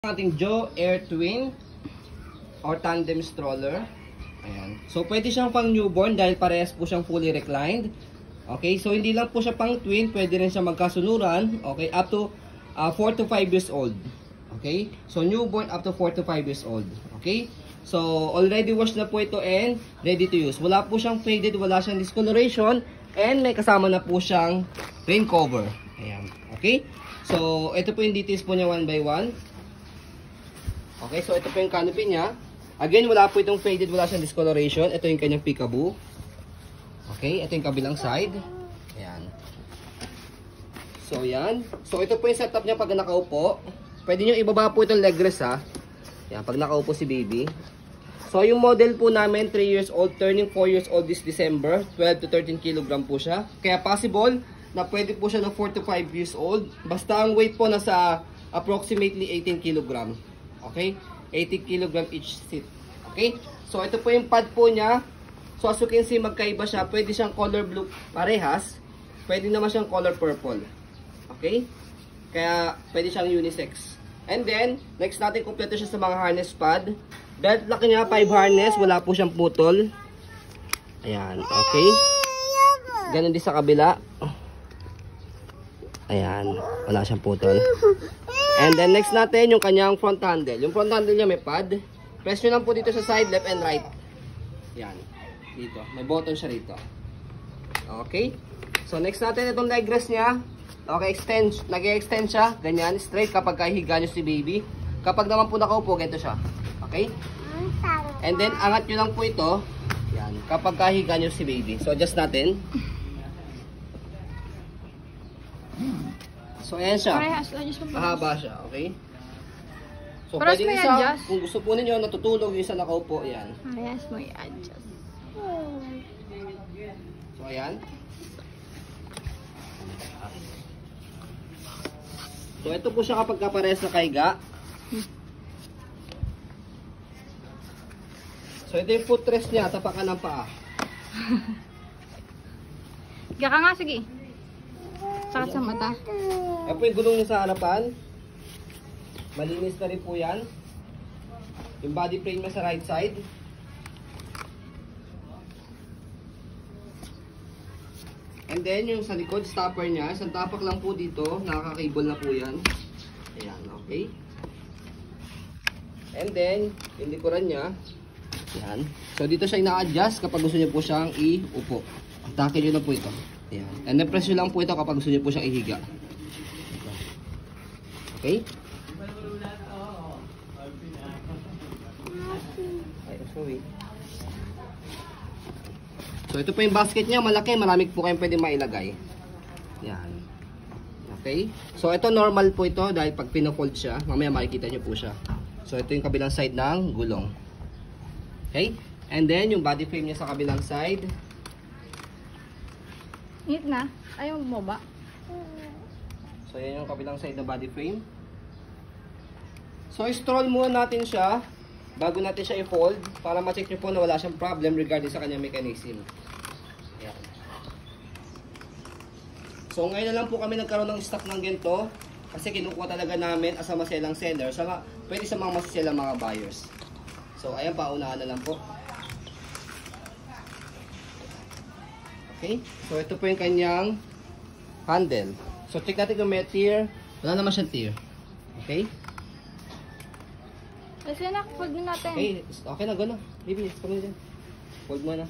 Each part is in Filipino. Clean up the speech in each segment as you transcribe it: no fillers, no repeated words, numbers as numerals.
Ating Joe Air Twin or tandem stroller. Ayan. So pwede siyang pang newborn dahil parehas po siyang fully reclined. Okay, so hindi lang po siya pang twin, pwede rin siya magkasunuran. Okay, up to 4 to 5 years old. Okay, so newborn up to 4 to 5 years old. Okay, so already washed na po ito and ready to use. Wala po siyang faded, wala siyang discoloration, and may kasama na po siyang rain cover. Ayan. Okay, so ito po yung details po niya one by one. Okay, so ito po yung canopy niya. Again, wala po itong faded, wala siyang discoloration. Ito yung kanyang peekaboo. Okay, ito yung kabilang side. Ayan. So, yan. So, ito po yung setup niya pag nakaupo. Pwede nyo ibaba po itong leg rest, ha. Ayan, pag nakaupo si baby. So, yung model po namin, 3 years old, turning 4 years old this December. 12 to 13 kg po siya. Kaya possible na pwede po siya ng 4 to 5 years old. Basta ang weight po nasa approximately 18 kg. Okay? 80 kg each seat. Okay? So, ito po yung pad po niya. So, as you can see, magkaiba siya. Pwede siyang color blue parehas. Pwede naman siyang color purple. Okay? Kaya, pwede siyang unisex. And then, next natin, kompleto siya sa mga harness pad. Belt lock niya, 5 harness. Wala po siyang putol. Ayan. Okay? Ganon din sa kabila. Ayan. Wala siyang putol. And then next natin yung kanyang front handle. Yung front handle niya may pad. Press nyo lang po dito sa side, left and right. Yan. Dito. May button siya rito. Okay. So next natin itong leg rest niya. Okay, extend. Nag-extend siya. Ganyan. Straight kapag kahiga nyo si baby. Kapag naman po nakaupo, ganito siya. Okay. And then angat nyo lang po ito. Yan. Kapag kahiga nyo si baby. So adjust natin. So, ayan siya. Mahaba siya, okay? So, pwede isa, kung gusto po ninyo, natutulog yung isa nakaupo, ayan. Parehas mo i-adjust. So, ayan. So, ito po siya kapag kaparehas na kaiga. So, ito yung footrest niya, tapakan ng paa. Gaka nga, sige. Sakit sa mata. Ayan po yung gulong niya sa harapan. Malinis na rin po yan. Yung body frame niya sa right side. And then yung sa likod, stopper niya. Isang tapak lang po dito. Nakaka-cable na po yan. Ayan, okay. And then, yung likuran niya. Ayan. So dito siya ina-adjust kapag gusto niyo po siyang iupo. Atake nyo na po ito. Ayan. And then press nyo lang po ito kapag gusto niyo po siyang ihiga. Okay? Ay, sorry. So, ito po yung basket niya. Malaki. Marami po kayong pwede mailagay. Yan. Okay? So, ito normal po ito dahil pag pinafold siya, mamaya makikita nyo po siya. So, ito yung kabilang side ng gulong. Okay? And then, yung body frame niya sa kabilang side. Init na. Ayaw mo ba? So, yan yung kabilang side na body frame. So, i-stroll muna natin siya bago natin siya i-fold para ma-check nyo po na wala siyang problem regarding sa kanyang mechanism. Ayan. So, ngayon na lang po kami nagkaroon ng stock ng ganito kasi kinukuha talaga namin as a maselang seller. Pwede sa mga masiselang mga buyers. So, ayan pa, unahan na lang po. Okay? So, ito po yung kanyang handle. So, check natin kung may tear. Wala naman siyang tear. Okay? Kasi na, fold na natin. Okay, okay na, gano'n. Baby, come na dyan. Fold mo na.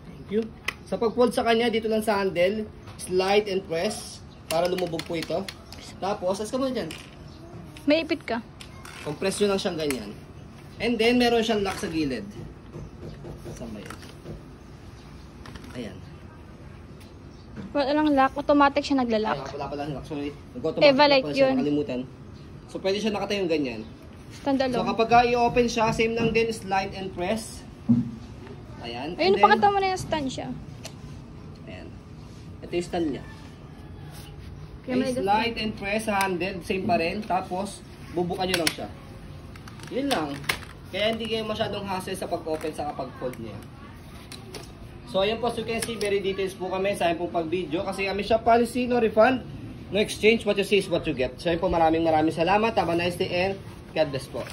Thank you. Sa pag-fold sa kanya, dito lang sa handle, slide and press para lumubog po ito. Tapos, as ka muna dyan. May ipit ka. Compress nyo lang siyang ganyan. And then, meron siyang lock sa gilid. Saan ba yan? Ayan. Wala lang lock. Automatic siya naglalak. Wala pala lock. Sorry. Eva, like yun. Nakalimutan. So, pwede siya nakatayong ganyan. Stand alone. So, kapag i-open siya, same lang din, slide and press. Ayan. Ayun, napakita mo na yung stand siya. Ayan. Ito yung stand niya. Okay, slide and press sa handle. Same pa rin. Tapos, bubukan nyo lang siya. Yun lang. Kaya hindi kayo masyadong hassle sa pag-open sa kapag-fold niya. So ayan po, as you can see, very details po kami sa ayon pong pag-video. Kasi kami shop policy, no refund, no exchange, what you see is what you get. So ayan po, maraming salamat. Have a nice day and God bless po.